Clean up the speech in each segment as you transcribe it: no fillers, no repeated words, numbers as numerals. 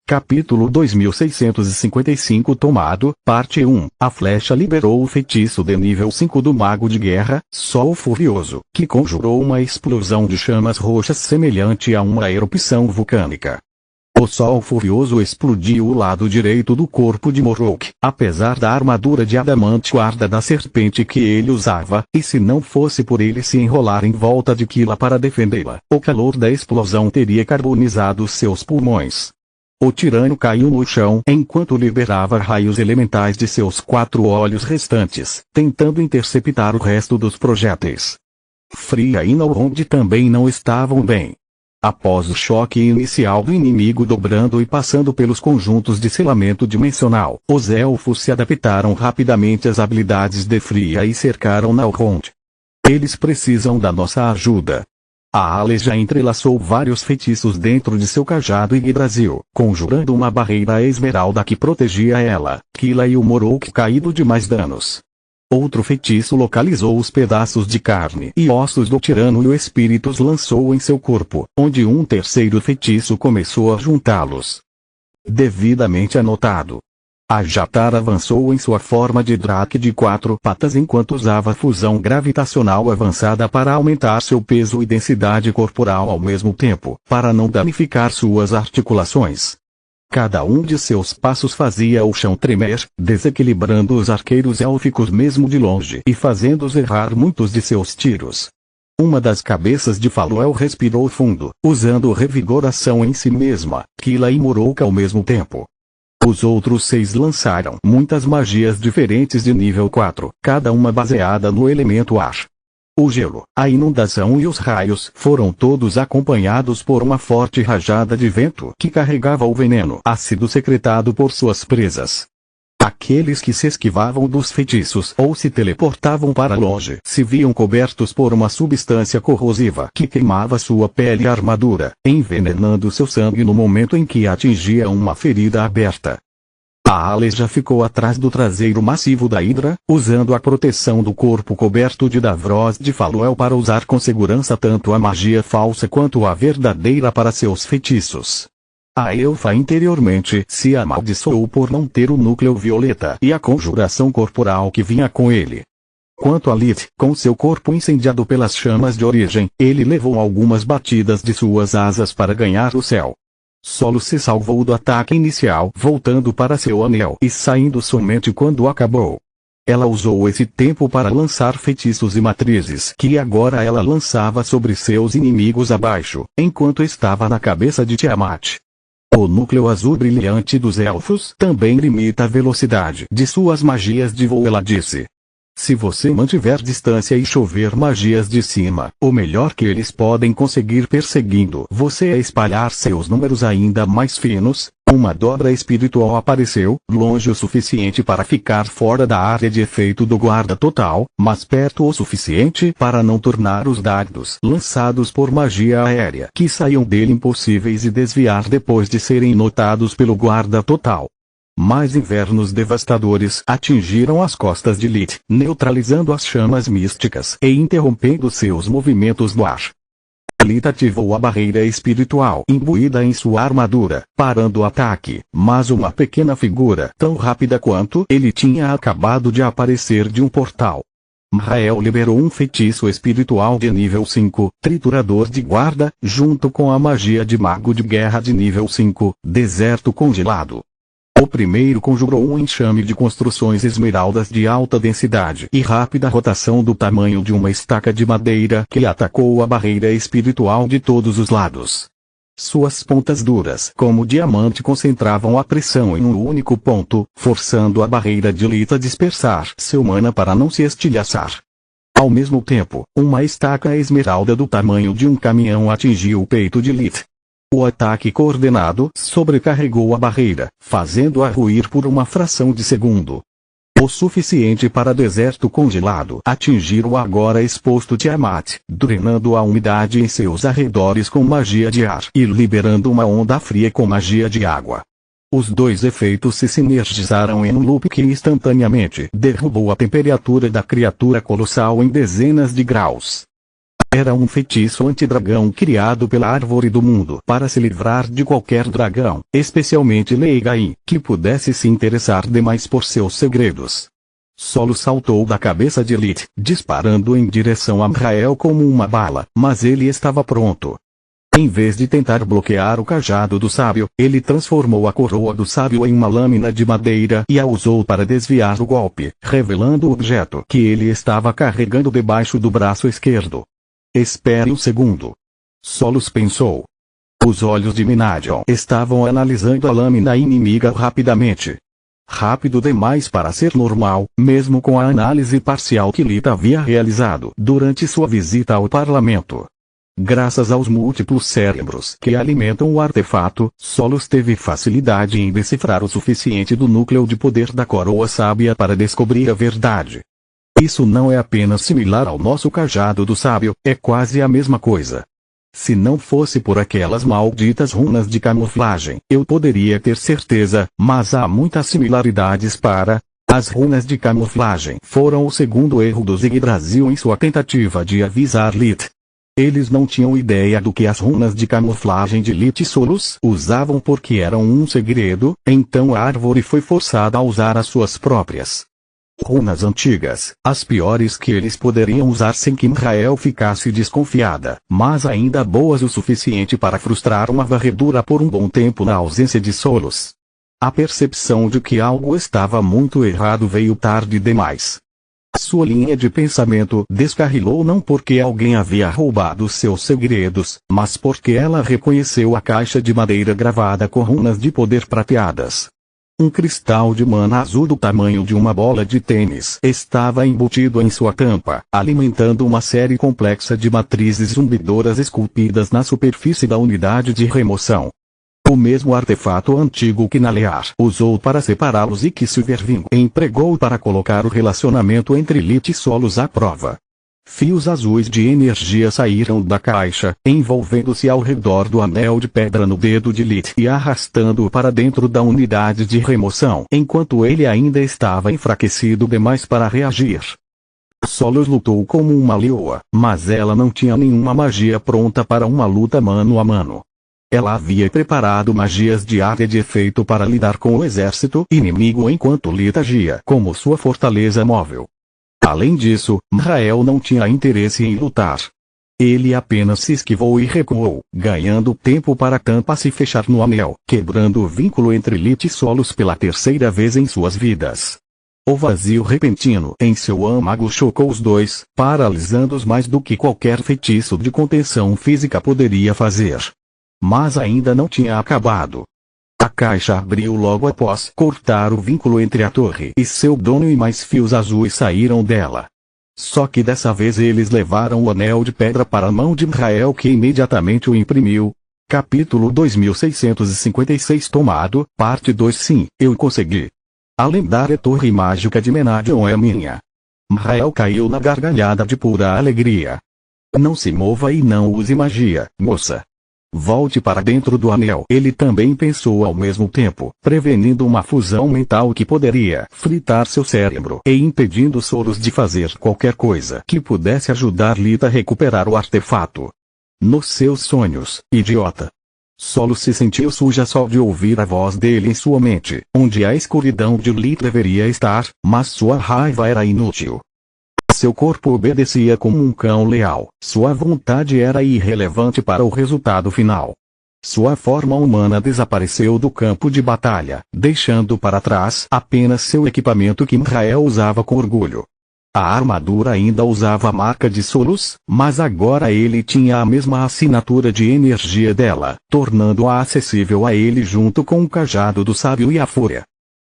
Capítulo 2655 Tomado, Parte 1. A flecha liberou o feitiço de nível 5 do Mago de Guerra, Sol Furioso, que conjurou uma explosão de chamas roxas semelhante a uma erupção vulcânica. O Sol Furioso explodiu o lado direito do corpo de Morok, apesar da armadura de adamante guarda da serpente que ele usava, e se não fosse por ele se enrolar em volta de Kila para defendê-la, o calor da explosão teria carbonizado seus pulmões. O tirano caiu no chão enquanto liberava raios elementais de seus 4 olhos restantes, tentando interceptar o resto dos projéteis. Fria e Nalrond também não estavam bem. Após o choque inicial do inimigo dobrando e passando pelos conjuntos de selamento dimensional, os elfos se adaptaram rapidamente às habilidades de Fria e cercaram Nalrond. Eles precisam da nossa ajuda. A Ales já entrelaçou vários feitiços dentro de seu cajado Yggdrasil, conjurando uma barreira esmeralda que protegia ela, Kila e o Morok caído de mais danos. Outro feitiço localizou os pedaços de carne e ossos do tirano e o espírito os lançou em seu corpo, onde um terceiro feitiço começou a juntá-los. Devidamente anotado. A Jatar avançou em sua forma de Drake de 4 patas enquanto usava fusão gravitacional avançada para aumentar seu peso e densidade corporal ao mesmo tempo, para não danificar suas articulações. Cada um de seus passos fazia o chão tremer, desequilibrando os arqueiros élficos mesmo de longe e fazendo-os errar muitos de seus tiros. Uma das cabeças de Faluel respirou fundo, usando revigoração em si mesma, Kila e Morok ao mesmo tempo. Os outros 6 lançaram muitas magias diferentes de nível 4, cada uma baseada no elemento ar. O gelo, a inundação e os raios foram todos acompanhados por uma forte rajada de vento que carregava o veneno ácido secretado por suas presas. Aqueles que se esquivavam dos feitiços ou se teleportavam para longe se viam cobertos por uma substância corrosiva que queimava sua pele e armadura, envenenando seu sangue no momento em que atingia uma ferida aberta. A Ales já ficou atrás do traseiro massivo da Hidra, usando a proteção do corpo coberto de Davros de Faluel para usar com segurança tanto a magia falsa quanto a verdadeira para seus feitiços. A elfa interiormente se amaldiçoou por não ter o núcleo violeta e a conjuração corporal que vinha com ele. Quanto a Lith, com seu corpo incendiado pelas chamas de origem, ele levou algumas batidas de suas asas para ganhar o céu. Solo se salvou do ataque inicial voltando para seu anel e saindo somente quando acabou. Ela usou esse tempo para lançar feitiços e matrizes que agora ela lançava sobre seus inimigos abaixo, enquanto estava na cabeça de Tiamat. O núcleo azul brilhante dos elfos também limita a velocidade de suas magias de voo. Ela disse: se você mantiver distância e chover magias de cima, o melhor que eles podem conseguir perseguindo você é espalhar seus números ainda mais finos. Uma dobra espiritual apareceu, longe o suficiente para ficar fora da área de efeito do guarda total, mas perto o suficiente para não tornar os dardos lançados por magia aérea que saíam dele impossíveis e desviar depois de serem notados pelo guarda total. Mais invernos devastadores atingiram as costas de Lith, neutralizando as chamas místicas e interrompendo seus movimentos no ar. Lith ativou a barreira espiritual imbuída em sua armadura, parando o ataque, mas uma pequena figura tão rápida quanto ele tinha acabado de aparecer de um portal. Mrael liberou um feitiço espiritual de nível 5, Triturador de Guarda, junto com a magia de Mago de Guerra de nível 5, Deserto Congelado. O primeiro conjurou um enxame de construções esmeraldas de alta densidade e rápida rotação do tamanho de uma estaca de madeira que atacou a barreira espiritual de todos os lados. Suas pontas duras como diamante concentravam a pressão em um único ponto, forçando a barreira de Lith a dispersar seu mana para não se estilhaçar. Ao mesmo tempo, uma estaca esmeralda do tamanho de um caminhão atingiu o peito de Lith. O ataque coordenado sobrecarregou a barreira, fazendo-a ruir por uma fração de segundo. O suficiente para deserto congelado atingir o agora exposto Tiamat, drenando a umidade em seus arredores com magia de ar e liberando uma onda fria com magia de água. Os dois efeitos se sinergizaram em um loop que instantaneamente derrubou a temperatura da criatura colossal em dezenas de graus. Era um feitiço antidragão criado pela árvore do mundo para se livrar de qualquer dragão, especialmente Leigai, que pudesse se interessar demais por seus segredos. Solos saltou da cabeça de Lith, disparando em direção a Mrael como uma bala, mas ele estava pronto. Em vez de tentar bloquear o cajado do sábio, ele transformou a coroa do sábio em uma lâmina de madeira e a usou para desviar o golpe, revelando o objeto que ele estava carregando debaixo do braço esquerdo. Espere um segundo. Solos pensou. Os olhos de Menadion estavam analisando a lâmina inimiga rapidamente. Rápido demais para ser normal, mesmo com a análise parcial que Lith havia realizado durante sua visita ao parlamento. Graças aos múltiplos cérebros que alimentam o artefato, Solos teve facilidade em decifrar o suficiente do núcleo de poder da coroa sábia para descobrir a verdade. Isso não é apenas similar ao nosso cajado do sábio, é quase a mesma coisa. Se não fosse por aquelas malditas runas de camuflagem, eu poderia ter certeza, mas há muitas similaridades para... As runas de camuflagem foram o segundo erro dos Yggdrasil em sua tentativa de avisar Lith. Eles não tinham ideia do que as runas de camuflagem de Lith e Solos usavam porque eram um segredo, então a árvore foi forçada a usar as suas próprias runas antigas, as piores que eles poderiam usar sem que Mrael ficasse desconfiada, mas ainda boas o suficiente para frustrar uma varredura por um bom tempo na ausência de Solos. A percepção de que algo estava muito errado veio tarde demais. Sua linha de pensamento descarrilou não porque alguém havia roubado seus segredos, mas porque ela reconheceu a caixa de madeira gravada com runas de poder prateadas. Um cristal de mana azul do tamanho de uma bola de tênis estava embutido em sua tampa, alimentando uma série complexa de matrizes zumbidoras esculpidas na superfície da unidade de remoção. O mesmo artefato antigo que Nalear usou para separá-los e que Silverwing empregou para colocar o relacionamento entre Lith e Solos à prova. Fios azuis de energia saíram da caixa, envolvendo-se ao redor do anel de pedra no dedo de Lith e arrastando-o para dentro da unidade de remoção, enquanto ele ainda estava enfraquecido demais para reagir. Solos lutou como uma leoa, mas ela não tinha nenhuma magia pronta para uma luta mano a mano. Ela havia preparado magias de área de efeito para lidar com o exército inimigo enquanto Lith agia como sua fortaleza móvel. Além disso, Mrael não tinha interesse em lutar. Ele apenas se esquivou e recuou, ganhando tempo para a tampa se fechar no anel, quebrando o vínculo entre Lith e Solos pela terceira vez em suas vidas. O vazio repentino em seu âmago chocou os dois, paralisando-os mais do que qualquer feitiço de contenção física poderia fazer. Mas ainda não tinha acabado. A caixa abriu logo após cortar o vínculo entre a torre e seu dono e mais fios azuis saíram dela. Só que dessa vez eles levaram o anel de pedra para a mão de Mrael que imediatamente o imprimiu. Capítulo 2656 tomado, parte 2. Sim, eu consegui. A lendária torre mágica de Menadion é minha. Mrael caiu na gargalhada de pura alegria. Não se mova e não use magia, moça. Volte para dentro do anel. Ele também pensou ao mesmo tempo, prevenindo uma fusão mental que poderia fritar seu cérebro e impedindo Solos de fazer qualquer coisa que pudesse ajudar Lith a recuperar o artefato. Nos seus sonhos, idiota. Solos se sentiu suja só de ouvir a voz dele em sua mente, onde a escuridão de Lith deveria estar, mas sua raiva era inútil. Seu corpo obedecia como um cão leal, sua vontade era irrelevante para o resultado final. Sua forma humana desapareceu do campo de batalha, deixando para trás apenas seu equipamento que Mrael usava com orgulho. A armadura ainda usava a marca de Solos, mas agora ele tinha a mesma assinatura de energia dela, tornando-a acessível a ele junto com o cajado do sábio e a fúria.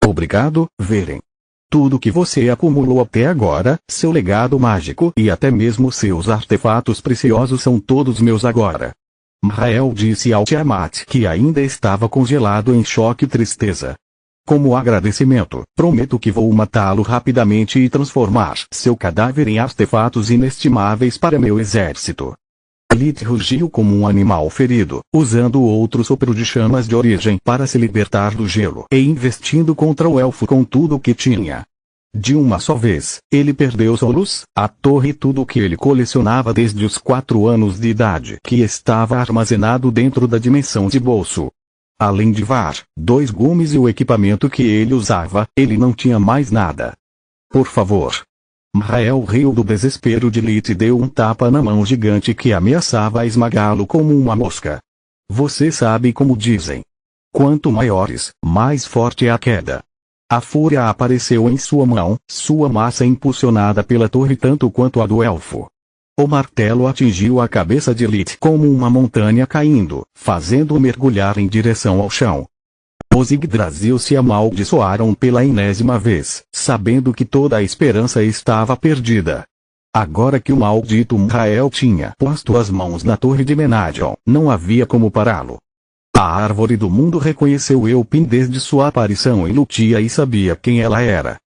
Obrigado, Veren. Tudo que você acumulou até agora, seu legado mágico e até mesmo seus artefatos preciosos são todos meus agora. Mrael disse ao Tiamat que ainda estava congelado em choque e tristeza. Como agradecimento, prometo que vou matá-lo rapidamente e transformar seu cadáver em artefatos inestimáveis para meu exército. Lith rugiu como um animal ferido, usando outro sopro de chamas de origem para se libertar do gelo e investindo contra o elfo com tudo o que tinha. De uma só vez, ele perdeu Solus, a torre e tudo o que ele colecionava desde os 4 anos de idade, que estava armazenado dentro da dimensão de bolso. Além de VAR, 2 gumes e o equipamento que ele usava, ele não tinha mais nada. Por favor. Mrael riu do desespero de Lit e deu um tapa na mão gigante que ameaçava esmagá-lo como uma mosca. Você sabe como dizem. Quanto maiores, mais forte é a queda. A fúria apareceu em sua mão, sua massa impulsionada pela torre tanto quanto a do elfo. O martelo atingiu a cabeça de Lit como uma montanha caindo, fazendo-o mergulhar em direção ao chão. Os Yggdrasil se amaldiçoaram pela enésima vez, sabendo que toda a esperança estava perdida. Agora que o maldito Mrael tinha posto as mãos na torre de Menadion, não havia como pará-lo. A árvore do mundo reconheceu Elpin desde sua aparição em Lutia e sabia quem ela era.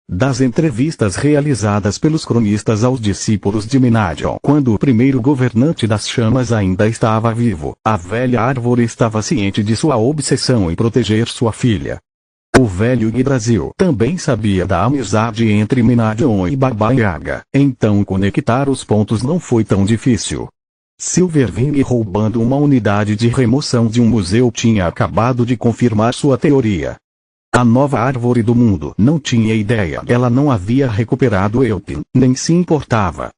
Das entrevistas realizadas pelos cronistas aos discípulos de Menadion quando o primeiro governante das chamas ainda estava vivo, a velha árvore estava ciente de sua obsessão em proteger sua filha. O velho Yggdrasil também sabia da amizade entre Menadion e Baba Yaga, então conectar os pontos não foi tão difícil. Silverwing roubando uma unidade de remoção de um museu tinha acabado de confirmar sua teoria. A nova árvore do mundo não tinha ideia. Ela não havia recuperado Elpin, nem se importava.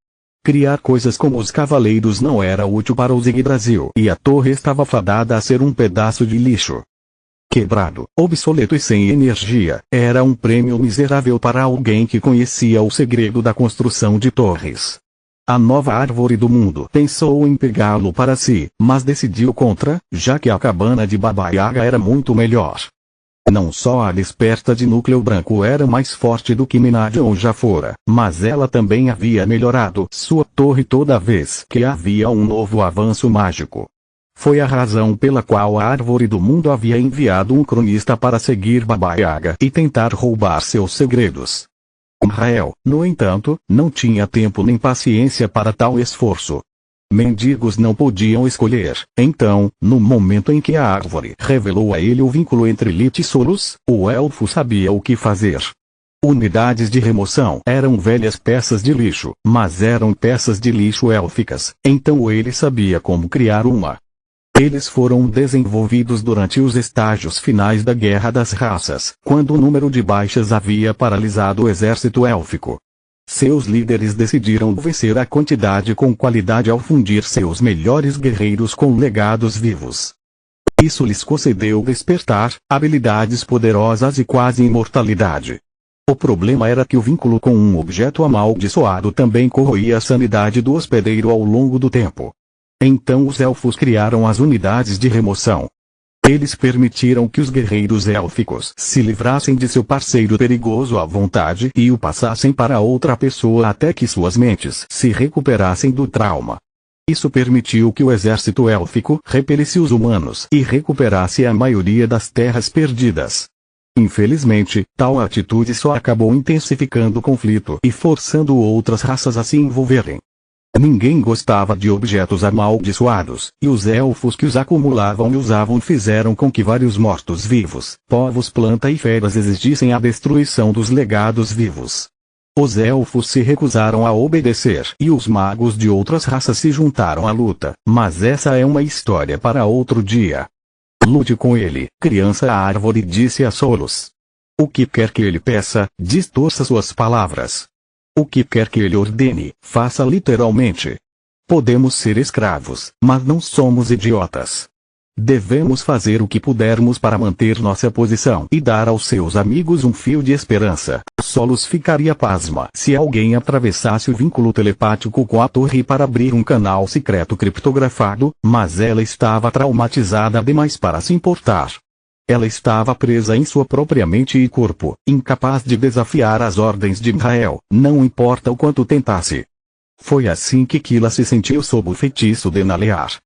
Criar coisas como os cavaleiros não era útil para os Yggdrasil e a torre estava fadada a ser um pedaço de lixo. Quebrado, obsoleto e sem energia, era um prêmio miserável para alguém que conhecia o segredo da construção de torres. A nova árvore do mundo pensou em pegá-lo para si, mas decidiu contra, já que a cabana de Baba Yaga era muito melhor. Não só a desperta de núcleo branco era mais forte do que Menadion já fora, mas ela também havia melhorado sua torre toda vez que havia um novo avanço mágico. Foi a razão pela qual a árvore do mundo havia enviado um cronista para seguir Baba Yaga e tentar roubar seus segredos. Mrael, no entanto, não tinha tempo nem paciência para tal esforço. Mendigos não podiam escolher, então, no momento em que a árvore revelou a ele o vínculo entre Lit e Solus, o elfo sabia o que fazer. Unidades de remoção eram velhas peças de lixo, mas eram peças de lixo élficas, então ele sabia como criar uma. Eles foram desenvolvidos durante os estágios finais da Guerra das Raças, quando o número de baixas havia paralisado o exército élfico. Seus líderes decidiram vencer a quantidade com qualidade ao fundir seus melhores guerreiros com legados vivos. Isso lhes concedeu despertar, habilidades poderosas e quase imortalidade. O problema era que o vínculo com um objeto amaldiçoado também corroía a sanidade do hospedeiro ao longo do tempo. Então os elfos criaram as unidades de remoção. Eles permitiram que os guerreiros élficos se livrassem de seu parceiro perigoso à vontade e o passassem para outra pessoa até que suas mentes se recuperassem do trauma. Isso permitiu que o exército élfico repelisse os humanos e recuperasse a maioria das terras perdidas. Infelizmente, tal atitude só acabou intensificando o conflito e forçando outras raças a se envolverem. Ninguém gostava de objetos amaldiçoados, e os elfos que os acumulavam e usavam fizeram com que vários mortos-vivos, povos planta e feras exigissem a destruição dos legados vivos. Os elfos se recusaram a obedecer e os magos de outras raças se juntaram à luta, mas essa é uma história para outro dia. Lute com ele, criança. A árvore disse a Solus. O que quer que ele peça, distorça suas palavras. O que quer que ele ordene, faça literalmente. Podemos ser escravos, mas não somos idiotas. Devemos fazer o que pudermos para manter nossa posição e dar aos seus amigos um fio de esperança. Solus ficaria pasma se alguém atravessasse o vínculo telepático com a torre para abrir um canal secreto criptografado, mas ela estava traumatizada demais para se importar. Ela estava presa em sua própria mente e corpo, incapaz de desafiar as ordens de Mrael, não importa o quanto tentasse. Foi assim que Kila se sentiu sob o feitiço de Nalear.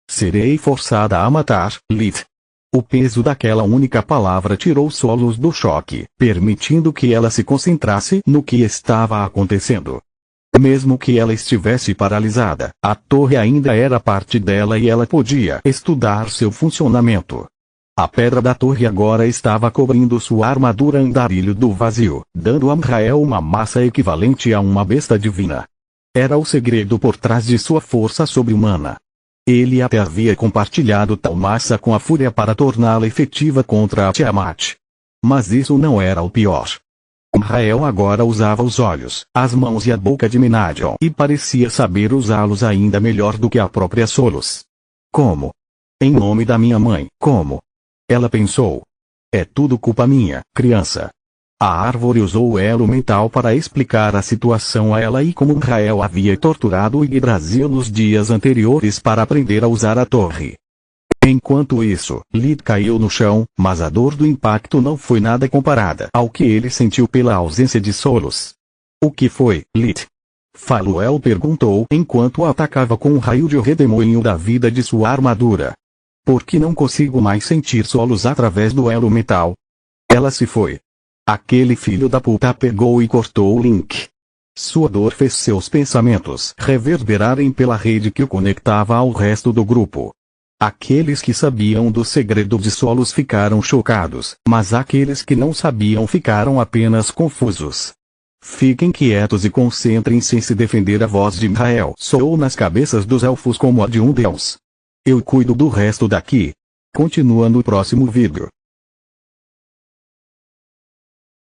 Serei forçada a matar, Lit. O peso daquela única palavra tirou Solus do choque, permitindo que ela se concentrasse no que estava acontecendo. Mesmo que ela estivesse paralisada, a torre ainda era parte dela e ela podia estudar seu funcionamento. A pedra da torre agora estava cobrindo sua armadura andarilho do vazio, dando a M'Rael uma massa equivalente a uma besta divina. Era o segredo por trás de sua força sobre-humana. Ele até havia compartilhado tal massa com a Fúria para torná-la efetiva contra a Tiamat. Mas isso não era o pior. M'Rael agora usava os olhos, as mãos e a boca de Menadion e parecia saber usá-los ainda melhor do que a própria Solos. Como? Em nome da minha mãe, como? Ela pensou. É tudo culpa minha, criança. A árvore usou o elo mental para explicar a situação a ela e como M'Rael havia torturado Yggdrasil nos dias anteriores para aprender a usar a torre. Enquanto isso, Lit caiu no chão, mas a dor do impacto não foi nada comparada ao que ele sentiu pela ausência de Solos. O que foi, Lit? Faluel perguntou enquanto atacava com um raio de redemoinho da vida de sua armadura. Por que não consigo mais sentir Solos através do elo mental? Ela se foi. Aquele filho da puta pegou e cortou o link. Sua dor fez seus pensamentos reverberarem pela rede que o conectava ao resto do grupo. Aqueles que sabiam do segredo de Solos ficaram chocados, mas aqueles que não sabiam ficaram apenas confusos. Fiquem quietos e concentrem-se em se defender. A voz de M'Rael soou nas cabeças dos elfos como a de um deus. Eu cuido do resto daqui. Continua no próximo vídeo.